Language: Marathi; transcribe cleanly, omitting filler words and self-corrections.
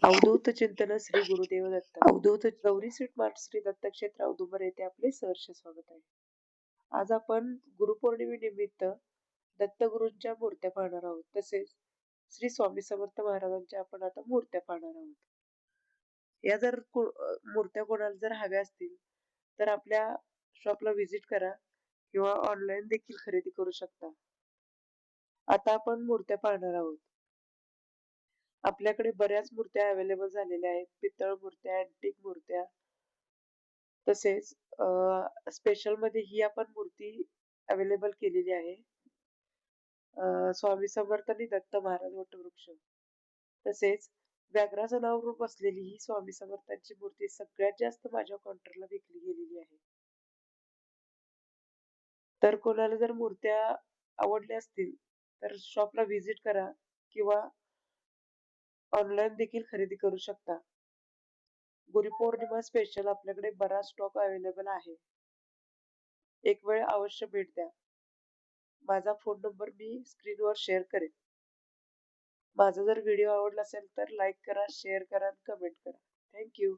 अवधूत चिंतन श्री गुरुदेव दत्त. अवधूत गौरी स्वीट मार्ट श्री दत्त क्षेत्र औदुंबर येथे आपले सहर्ष स्वागत आहे. आज आपण गुरुपौर्णिमेनिमित्त दत्तगुरूंच्या मूर्त्या पाहणार आहोत. तसेच श्री स्वामी समर्थ महाराजांच्या आपण आता मूर्त्या पाहणार आहोत. या जर मूर्त्या कोणाला जर हव्या असतील तर आपल्या शॉपला व्हिजिट करा किंवा ऑनलाईन देखील खरेदी करू शकता. आता आपण मूर्त्या पाहणार आहोत. आपल्याकडे बऱ्याच मूर्त्या अवेलेबल झालेल्या आहेत. पितळ मूर्त्या, अँटिक मूर्त्या, तसेच स्पेशल मध्ये ही आपण मूर्ती अवेलेबल केलेली आहे. स्वामी समर्थ आणि दत्त महाराज वटवृक्ष, तसेच व्याघ्रासनावर बसलेली ही स्वामी समर्थांची मूर्ती सगळ्यात जास्त माझ्या काउंटरला विकली गेलेली आहे. तर कोणाला जर मूर्त्या आवडल्या असतील तर शॉपला व्हिजिट करा किंवा ऑनलाईन देखील खरेदी करू शकता. गुरुपौर्णिमा स्पेशल आपल्याकडे बराच स्टॉक अवेलेबल आहे. एक वेळ अवश्य भेट द्या. माझा फोन नंबर मी स्क्रीनवर शेअर करेन. माझा जर व्हिडिओ आवडला असेल तर लाईक करा, शेअर करा आणि कमेंट करा. Thank you.